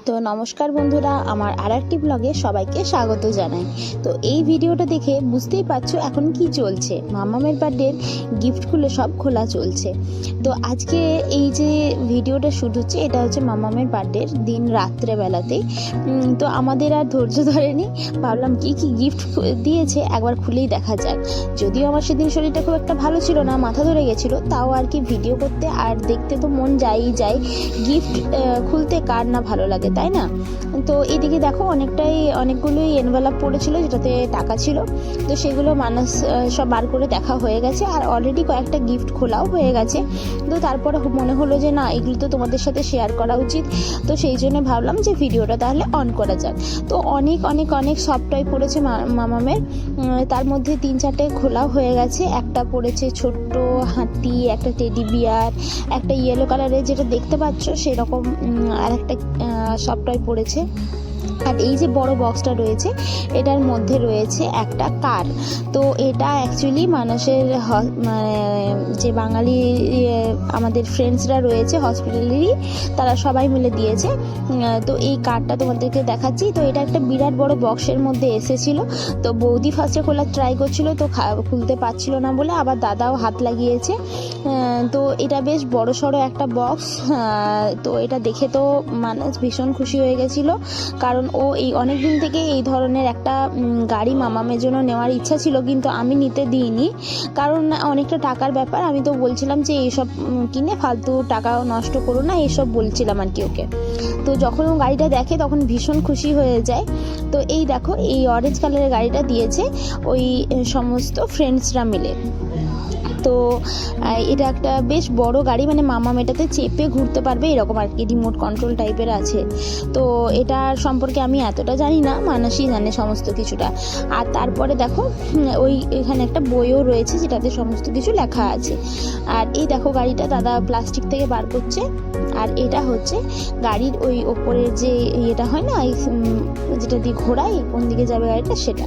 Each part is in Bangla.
তো নমস্কার বন্ধুরা, আমার আরেকটি ব্লগে সবাইকে স্বাগত জানাই। তো এই ভিডিওটা দেখে বুঝতেই পারছো এখন কি চলছে, মামামের বার্থডের গিফটগুলো সব খোলা চলছে। তো আজকে এই যে ভিডিওটা শুট হচ্ছে, এটা হচ্ছে মামামের বার্থডের দিন রাত্রেবেলাতেই। তো আমাদের আর ধৈর্য ধরেনি, ভাবলাম কি কি গিফট দিয়েছে একবার খুলেই দেখা যাক। যদিও আমার সেদিন শরীরটা খুব একটা ভালো ছিল না, মাথা ধরে গেছিলো, তাও আর কি ভিডিও করতে আর দেখতে তো মন যায়ই যায়। গিফট খুলতে কার না ভালো লাগে, তাই না? তো এদিকে দেখো অনেকগুলোই এনভেলপ পড়েছিল যেটাতে টাকা ছিল, তো সেগুলো মানুষ সব বার করে দেখা হয়ে গেছে, আর অলরেডি কয়েকটা গিফট খোলাও হয়ে গেছে। তো তারপরে মনে হলো যে না, এগুলো তো তোমাদের সাথে শেয়ার করা উচিত, তো সেই জন্য ভাবলাম যে ভিডিওটা তাহলে অন করা যাক। তো অনেক সফট টয় পড়েছে মামামের, তার মধ্যে 3-4টে খোলাও হয়ে গেছে। একটা পড়েছে ছোট্ট হাতি, একটা টেডি বিয়ার, একটা ইয়েলো কালারের যেটা দেখতে পাচ্ছ সেরকম, আর একটা সফট টয় পড়েছে। আর এই যে বড় বক্সটা রয়েছে, এটার মধ্যে রয়েছে একটা কার। তো এটা অ্যাকচুয়ালি মানুষের মানে যে বাঙালি আমাদের ফ্রেন্ডসরা রয়েছে হসপিটালেরই, তারা সবাই মিলে দিয়েছে। তো এই কারটা তোমাদেরকে দেখাচ্ছি। তো এটা একটা বিরাট বড় বক্সের মধ্যে এসেছিল। তো বৌদি ফার্স্টে খোলার ট্রাই করছিল, তো খুলতে পারছিল না বলে আবার দাদাও হাত লাগিয়েছে। তো এটা বেশ বড় সড়ো একটা বক্স। তো এটা দেখে তো মানুষ ভীষণ খুশি হয়ে গেছিলো, কারণ ও এই অনেক দিন থেকে এই ধরনের একটা গাড়ি মামামের জন্য নেওয়ার ইচ্ছা ছিল, কিন্তু আমি নিতে দিইনি, কারণ অনেকটা টাকার ব্যাপার। আমি তো বলছিলাম যে এইসব কিনে ফালতু টাকা নষ্ট করো না, এইসব বলছিলাম আর কি ওকে। তো যখন ও গাড়িটা দেখে তখন ভীষণ খুশি হয়ে যায়। তো এই দেখো, এই অরেঞ্জ কালারের গাড়িটা দিয়েছে ওই সমস্ত ফ্রেন্ডসরা মিলে। তো এটা একটা বেশ বড় গাড়ি, মানে মামাম এটাতে চেপে ঘুরতে পারবে এরকম আর কি, রিমোট কন্ট্রোল টাইপের আছে। তো এটার সম্পর্কে আমি এতটা জানি না, মানুষই জানে সমস্ত কিছুটা। আর তারপরে দেখো এখানে একটা বইও রয়েছে যেটাতে সমস্ত কিছু লেখা আছে। আর এই দেখো গাড়িটা দাদা প্লাস্টিক থেকে বার করছে, আর এটা হচ্ছে গাড়ির ওই ওপরের যে ইয়েটা হয় না, যেটা দিয়ে ঘোরায় কোন দিকে যাবে গাড়িটা, সেটা।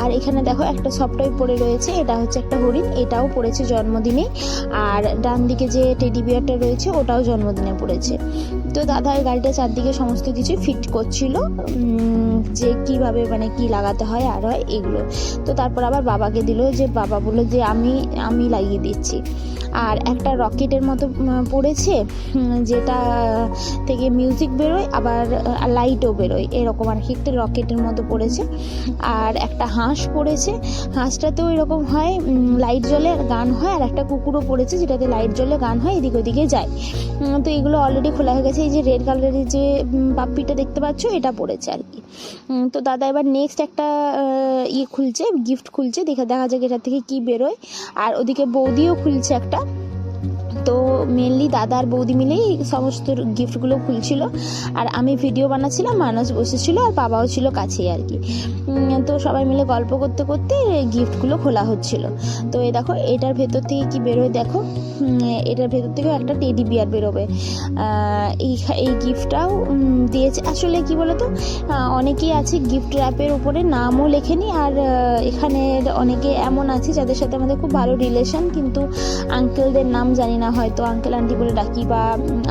আর এখানে দেখো একটা সফটওয়্যার পড়ে রয়েছে, এটা হচ্ছে একটা হরিণ, এটাও পড়েছে জন্মদিনে। আর ডান দিকে যে টেডি বিয়ারটা রয়েছে ওটাও জন্মদিনে পড়েছে। তো দাদা এই গাড়িটা চারদিকে সমস্ত কিছু ফিট করছিল, যে কিভাবে মানে কি লাগাতে হয় আর হয় এগুলো। তো তারপর আবার বাবাকে দিল, যে বাবা বললো যে আমি লাগিয়ে দিচ্ছি। আর একটা রকেটের মতো পড়েছে, যেটা থেকে মিউজিক বেরোয় আবার লাইটও বেরোয় এরকম আর কি, একটা রকেটের মতো পড়েছে। আর একটা হাঁস পড়েছে, হাঁসটাতেও এরকম হয়, লাইট জ্বলে আর গান হয়। আর একটা কুকুরও পড়েছে যেটাতে লাইট জ্বলে গান হয়, এদিক ওদিকে যায়। তো এগুলো অলরেডি খোলা হয়ে গেছে। এই যে রেড কালারের যে পাপ্পিটা দেখতে পাচ্ছ, এটা পড়েছে আর কি। তো দাদা এবার নেক্সট একটা খুলছে, গিফট খুলছে, দেখা যাক এটা থেকে কি বেরোয়। আর ওদিকে বৌদিও খুলছে একটা। তো মেনলি দাদা আর বৌদি মিলেই সমস্ত গিফটগুলো খুলছিল, আর আমি ভিডিও বানাচ্ছিলাম, মানুষ বসেছিল আর বাবাও ছিল কাছেই আর কি। তো সবাই মিলে গল্প করতে করতে গিফটগুলো খোলা হচ্ছিল। তো এই দেখো এটার ভেতর থেকে কি বেরোয়, দেখো এটার ভেতর থেকেও একটা টেডি বিয়ার বেরোবে। এই গিফটটাও দিয়েছে। আসলে কি বলতো, অনেকেই আছে গিফট র্যাপের উপরে নামও লেখেনি, আর এখানে অনেকে এমন আছে যাদের সাথে আমাদের খুব ভালো রিলেশন, কিন্তু আঙ্কেলদের নাম জানি না, হয়তো আঙ্কেল আন্টি বলে ডাকি বা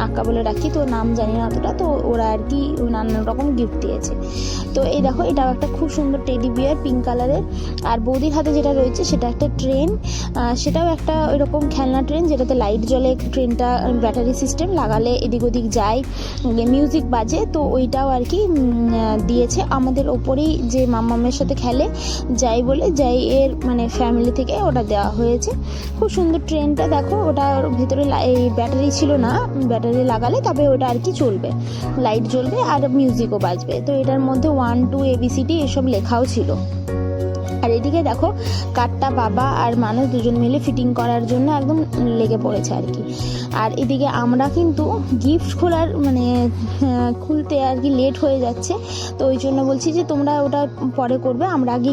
আক্কা বলে ডাকি, তো নাম জানি না অতটা। তো ওরা আর কি নানান রকম গিফট দিয়েছে। তো এই দেখো এটাও একটা খুব সুন্দর টেডি বিয়ার পিঙ্ক কালারের। আর বৌদির হাতে যেটা রয়েছে সেটা একটা ট্রেন, সেটাও একটা ওইরকম খেলনা ট্রেন যেটাতে লাইট জ্বলে। ট্রেনটা ব্যাটারি সিস্টেম, লাগালে এদিক ওদিক যায়, মিউজিক বাজে। তো ওইটাও আর কি দিয়েছে আমাদের ওপরেই, যে মামামের সাথে খেলে যাই এর মানে ফ্যামিলি থেকে ওটা দেওয়া হয়েছে। খুব সুন্দর ট্রেনটা দেখো, ওটার ভেতরে এই ব্যাটারি ছিল না, ব্যাটারি লাগালে তবে ওটা আর কি চলবে, লাইট জ্বলবে আর মিউজিকও বাজবে। তো এটার মধ্যে 1, 2 ABCD এসব লেখাও ছিল। আর এদিকে দেখো কাঠটা বাবা আর মানুষ দুজন মিলে ফিটিং করার জন্য একদম লেগে পড়েছে আর কি। আর এদিকে আমরা কিন্তু গিফট খোলার মানে খুলতে আর কি লেট হয়ে যাচ্ছে, তো ওই জন্য বলছি যে তোমরা ওটা পরে করবে, আমরা আগে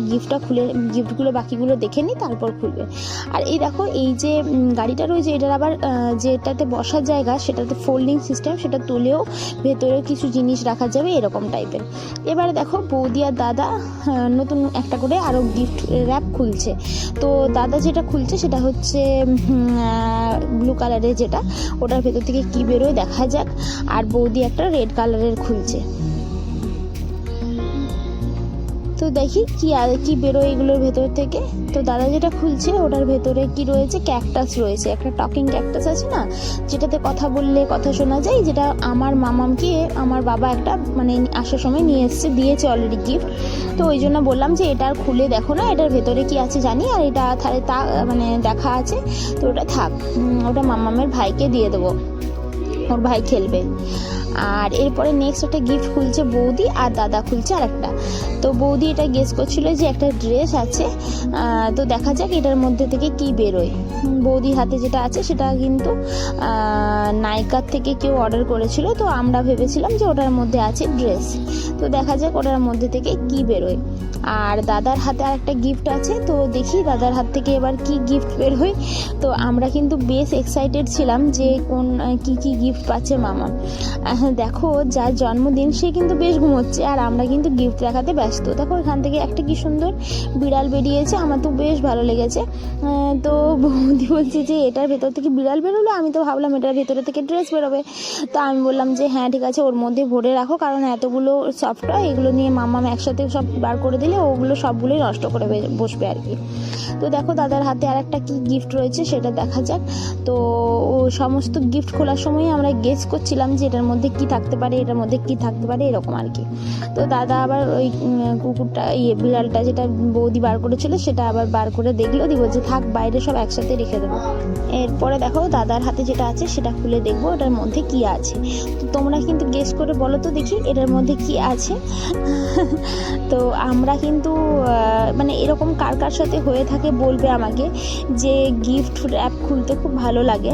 গিফটগুলো বাকিগুলো দেখে নিই, তারপর খুলবে। আর এই দেখো এই যে গাড়িটা রয়েছে, এটার আবার যেটাতে বসার জায়গা সেটাতে ফোল্ডিং সিস্টেম, সেটা তুলেও ভেতরে কিছু জিনিস রাখা যাবে এরকম টাইপের। এবারে দেখো বৌদি আর দাদা নতুন একটা করে আরও গিফট র্যাপ খুলছে। তো দাদা যেটা খুলছে সেটা হচ্ছে ব্লু কালারের যেটা, ওটার ভেতর থেকে কি বেরোয় দেখা যাক। আর বৌদি একটা রেড কালারের খুলছে, তো দেখি কি বেরোয় এগুলোর ভেতর থেকে। তো দাদা যেটা খুলছে ওটার ভেতরে কি রয়েছে, ক্যাকটাস রয়েছে, একটা টকিং ক্যাকটাস আছে না, যেটাতে কথা বললে কথা শোনা যায়, যেটা আমার মামামকে আমার বাবা একটা মানে আসার সময় নিয়ে এসছে, দিয়েছে অলরেডি গিফট। তো ওই জন্য বললাম যে এটা খুলে দেখো না, এটার ভেতরে কি আছে জানি, আর এটা তাহলে তা মানে দেখা আছে, তো ওটা থাক, ওটা মামামের ভাইকে দিয়ে দেবো, ওর ভাই খেলবে। আর এরপরে নেক্সট একটা গিফট খুলছে বৌদি, আর দাদা খুলছে আর একটা। তো বৌদি এটা গেস করছিল যে একটা ড্রেস আছে, তো দেখা যাক এটার মধ্যে থেকে কি বেরোয়। বৌদির হাতে যেটা আছে সেটা কিন্তু নাইকার থেকে কেউ অর্ডার করেছিল, তো আমরা ভেবেছিলাম যে ওটার মধ্যে আছে ড্রেস, তো দেখা যাক ওটার মধ্যে থেকে কি বেরোয়। আর দাদার হাতে আর একটা গিফট আছে, তো দেখি দাদার হাত থেকে এবার কি গিফট বেরোয়। তো আমরা কিন্তু বেশ এক্সাইটেড ছিলাম যে কোন কি গিফট পাচ্ছে মামা। দেখো যার জন্মদিন সে কিন্তু বেশ ঘুমোচ্ছে, আর আমরা কিন্তু গিফট দেখাতে ব্যস্ত। দেখো এখান থেকে একটা কি সুন্দর বিড়াল বেরিয়েছে, আমার তো বেশ ভালো লেগেছে। তো বৌদি বলছে যে এটার ভেতর থেকে বিড়াল বেরোলো, আমি তো ভাবলাম এটার ভেতরে থেকে ড্রেস বেরোবে। তো আমি বললাম যে হ্যাঁ ঠিক আছে, ওর মধ্যে ভরে রাখো, কারণ এতগুলো সফট হয়, এগুলো নিয়ে মামা একসাথে সব বার করে দিলে ওগুলো সবগুলোই নষ্ট করে বসবে আর কি। তো দেখো দাদার হাতে আর একটা কি গিফট রয়েছে সেটা দেখা যাক। তো ও সমস্ত গিফট খোলার সময় আমরা গেস করছিলাম যে এটার মধ্যে কি থাকতে পারে, এটার মধ্যে কি থাকতে পারে, এরকম আর কি। তো দাদা আবার ওই কুকুরটা বিড়ালটা যেটা বৌদি বার করেছিল সেটা আবার বার করে দেখলো, দিয়ে বলছে থাক বাইরে সব একসাথে রেখে দেবো। এরপরে দেখো দাদার হাতে যেটা আছে সেটা খুলে দেখবো এটার মধ্যে কি আছে। তো তোমরা কিন্তু গেস করে বলো তো দেখি এটার মধ্যে কি আছে। তো আমরা কিন্তু মানে এরকম কার কার সাথে হয়ে থাকে বলবে আমাকে, যে গিফট র্যাপ খুলতে খুব ভালো লাগে,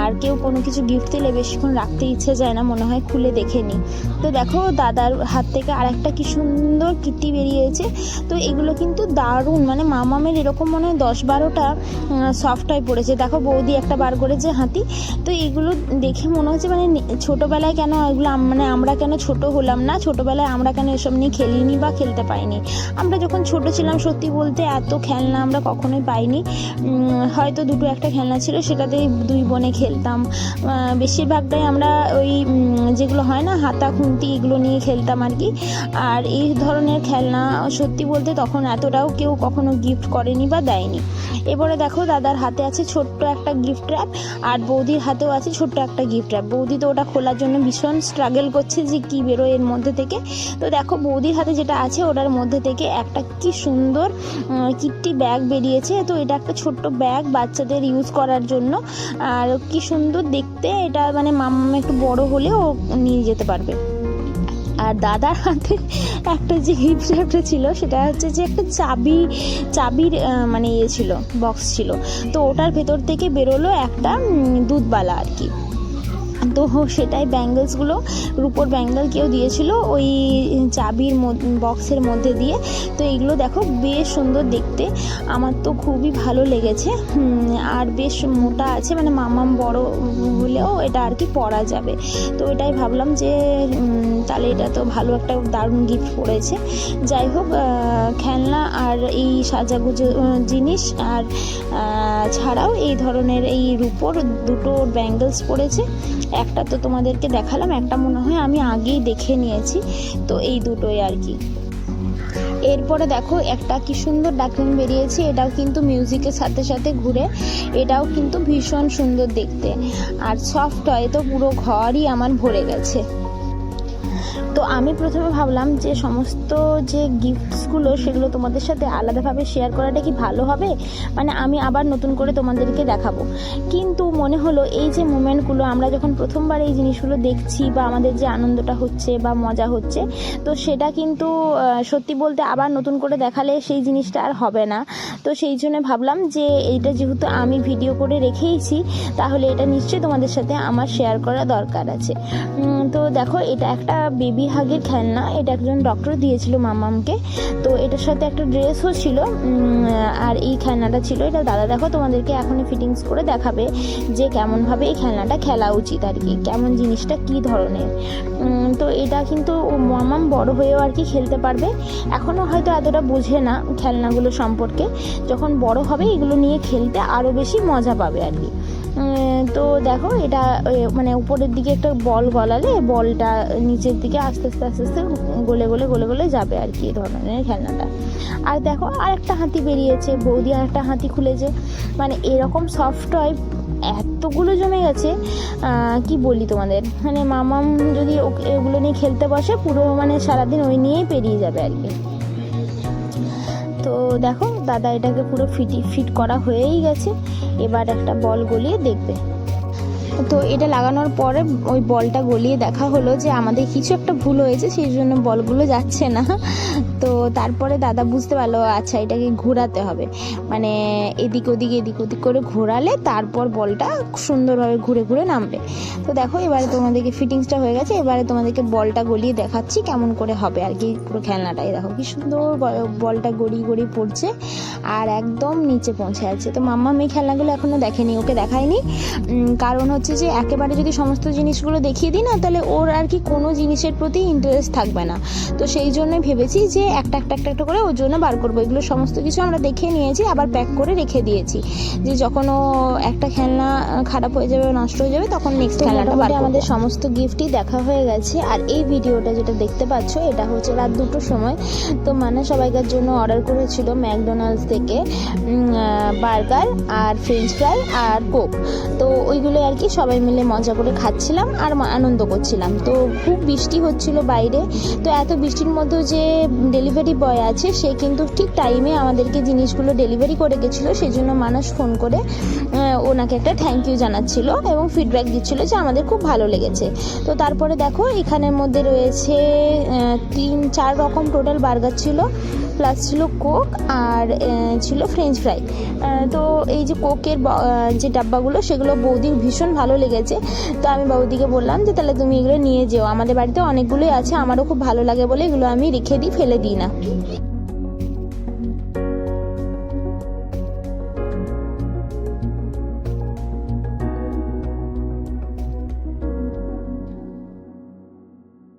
আর কেউ কোনো কিছু গিফট দিলে বেশিক্ষণ রাখতে ইচ্ছে যায় না, মনে হয় খুলে দেখে নিই। তো দেখো দাদার হাত থেকে আর একটা কি সুন্দর কিটি বেরিয়েছে। তো এগুলো কিন্তু দারুণ, মানে মামামের এরকম মনে হয় 10-12টা সফট টয় পড়েছে। দেখো বৌদি একটা বার করেছে হাতি। তো এগুলো দেখে মনে হচ্ছে মানে ছোটোবেলায় কেন এগুলো মানে আমরা কেন ছোট হলাম না, ছোটোবেলায় আমরা কেন এসব নিয়ে খেলিনি বা খেলতে পাইনি। আমরা যখন ছোট ছিলাম সত্যি বলতে এত খেলনা আমরা কখনোই পাইনি, হয়তো দুটো একটা খেলনা ছিল, সেটাতেই দুই বোনে খেলতাম। বেশিরভাগটাই আমরা ওই যেগুলো হয় না হাতা খুন্তি এগুলো নিয়ে খেলতাম আর কি। আর এই ধরনের খেলনা সত্যি বলতে তখন এতটাও কেউ কখনো গিফট করেনি বা দেয়নি। এবারে দেখো দাদার হাতে আছে ছোট্ট একটা গিফট র্যাপ, আর বৌদির হাতেও আছে ছোট্ট একটা গিফট র্যাপ। বৌদি তো ওটা খোলার জন্য ভীষণ স্ট্রাগল করছে যে কি বেরোয় এর মধ্যে থেকে। তো দেখো বৌদির হাতে যেটা আছে ওটার মধ্যে থেকে একটা কি সুন্দর কিট্টি ব্যাগ বেরিয়েছে। তো এটা একটা ছোট্ট ব্যাগ বাচ্চাদের ইউজ করার জন্য, আর কি সুন্দর দেখতে এটা, মানে মাম্মা একটু বড় হলেও নিয়ে যেতে পারবে। আর দাদার হাতে একটা যে গিফট র্যাপটা ছিল সেটা হচ্ছে যে একটা চাবির মানে ইয়ে ছিল, বক্স ছিল। তো ওটার ভেতর থেকে বেরোলো একটা দুধবালা আর কি। তো সেটাই ব্যাঙ্গেলসগুলো রূপোর ব্যাঙ্গেল কেউ দিয়েছিল ওই চাবির বক্সের মধ্যে দিয়ে। তো এইগুলো দেখো বেশ সুন্দর দেখতে, আমার তো খুবই ভালো লেগেছে। আর বেশ মোটা আছে, মানে মামাম বড় হলেও এটা আর কি পরা যাবে। তো এটাই ভাবলাম যে তাহলে এটা তো ভালো একটা দারুণ গিফট পড়েছে। যাই হোক, খেলনা আর এই সাজাগুজো জিনিস আর ছাড়াও এই ধরনের এই রূপোর দুটো ব্যাঙ্গেলস পড়েছে। একটা তো তোমাদেরকে দেখালাম, একটা মনে হয় আমি আগেই দেখে নিয়েছি। তো এই দুটোই আর কি। এরপরে দেখো একটা কি সুন্দর ডাকলিং বেরিয়েছে, এটাও কিন্তু মিউজিকের সাথে সাথে ঘুরে, এটাও কিন্তু ভীষণ সুন্দর দেখতে। আর সফট হয় তো পুরো ঘরই আমার ভরে গেছে। তো আমি প্রথমে ভাবলাম যে সমস্ত যে গিফটসগুলো সেগুলো তোমাদের সাথে আলাদাভাবে শেয়ার করাটা কি ভালো হবে, মানে আমি আবার নতুন করে তোমাদেরকে দেখাবো। কিন্তু মনে হলো এই যে মোমেন্টগুলো আমরা যখন প্রথমবার এই জিনিসগুলো দেখছি বা আমাদের যে আনন্দটা হচ্ছে বা মজা হচ্ছে, তো সেটা কিন্তু সত্যি বলতে আবার নতুন করে দেখালে সেই জিনিসটা আর হবে না। তো সেই জন্য ভাবলাম যে এইটা যেহেতু আমি ভিডিও করে রেখেইছি, তাহলে এটা নিশ্চয়ই তোমাদের সাথে আমার শেয়ার করা দরকার আছে। তো দেখো এটা একটা বেবি হাগের খেলনা, এটা একজন ডক্টর দিয়েছিল মামামকে। তো এটার সাথে একটা ড্রেসও ছিল, আর এই খেলনাটা ছিল। এটা দাদা দেখো তোমাদেরকে এখনই ফিটিংস করে দেখাবে যে কেমনভাবে এই খেলনাটা খেলা উচিত আর কি, কেমন জিনিসটা কী ধরনের। তো এটা কিন্তু মামাম বড় হয়েও আর কি খেলতে পারবে, এখনও হয়তো এতটা বোঝে না খেলনাগুলো সম্পর্কে, যখন বড় হবে এগুলো নিয়ে খেলতে আরও বেশি মজা পাবে আর কি। তো দেখো এটা মানে উপরের দিকে একটা বল গলালে বলটা নিচের দিকে আস্তে আস্তে আস্তে আস্তে গলে গলে গলে গলে যাবে আর কি, এই ধরনের খেলনাটা। আর দেখো আরেকটা হাতি বেরিয়েছে, বৌদি আরেকটা হাতি খুলেছে। মানে এরকম সফট টয় এতগুলো জমে গেছে, কি বলি তোমাদের, মানে মামাম যদি এগুলো নিয়ে খেলতে বসে পুরো মানে সারাদিন ওই নিয়েই পেরিয়ে যাবে আর কি। তো দেখো দাদা এটাকে পুরো ফিট করা হয়েই গেছে, এবার একটা বল গলিয়ে দেখবে। তো এটা লাগানোর পরে ওই বলটা গলিয়ে দেখা হলো যে আমাদের কিছু একটা ভুল হয়েছে, সেই জন্য বলগুলো যাচ্ছে না। তো তারপরে দাদা বুঝতে পারলো আচ্ছা এটাকে ঘোরাতে হবে, মানে এদিক ওদিক করে ঘোরালে তারপর বলটা সুন্দরভাবে ঘুরে ঘুরে নামবে। তো দেখো এবারে তোমাদেরকে ফিটিংসটা হয়ে গেছে, এবারে তোমাদেরকে বলটা গলিয়ে দেখাচ্ছি কেমন করে হবে আর কি পুরো খেলনাটাই। দেখো কি সুন্দর বলটা গড়িয়ে গড়িয়ে পড়ছে আর একদম নিচে পৌঁছে আছে। তো মাম্মা মেয়ে খেলনাগুলো এখনও দেখেনি, ওকে দেখায়নি, কারণ হচ্ছে যে একেবারে যদি সমস্ত জিনিসগুলো দেখিয়ে দিই না তাহলে ওর আর কি কোনো জিনিসের প্রতি ইন্টারেস্ট থাকবে না। তো সেই জন্যই ভেবেছি যে একটা করে ওর জন্য বার করবো। এগুলো সমস্ত কিছু আমরা দেখে নিয়েছি, আবার প্যাক করে রেখে দিয়েছি, যে যখন ও একটা খেলনা খারাপ হয়ে যাবে নষ্ট হয়ে যাবে তখন নেক্সট খেলনাটা বার করব। আমাদের সমস্ত গিফটই দেখা হয়ে গেছে। আর এই ভিডিওটা যেটা দেখতে পাচ্ছ এটা হচ্ছে রাত 2টোর সময়। তো মানে সবাইকার জন্য অর্ডার করেছিল ম্যাকডোনাল্ডস থেকে বার্গার আর ফ্রেঞ্চ ফ্রাই আর কোক। তো ওইগুলো আর কি সবাই মিলে মজা করে খাচ্ছিলাম আর আনন্দ করছিলাম। তো খুব বৃষ্টি হচ্ছিল বাইরে, তো এত বৃষ্টির মধ্যেও যে ডেলিভারি বয় আছে সে কিন্তু ঠিক টাইমে আমাদেরকে জিনিসগুলো ডেলিভারি করে গেছিলো। সেই জন্য মানুষ ফোন করে ওনাকে একটা থ্যাংক ইউ জানাচ্ছিল এবং ফিডব্যাক দিচ্ছিল যে আমাদের খুব ভালো লেগেছে। তো তারপরে দেখো এখানের মধ্যে রয়েছে 3-4 রকম টোটাল বার্গার ছিল, প্লাস ছিল কোক আর ছিল ফ্রেঞ্চ ফ্রাই। তো এই যে কোকের যে ডাব্বাগুলো সেগুলো বৌদির ভীষণ ভালো লেগেছে। তো আমি বৌদিকে বললাম যে তাহলে তুমি এগুলো নিয়ে যেও, আমাদের বাড়িতে অনেকগুলোই আছে, আমারও খুব ভালো লাগে বলে এগুলো আমি রেখে দিই, ফেলে দিই না।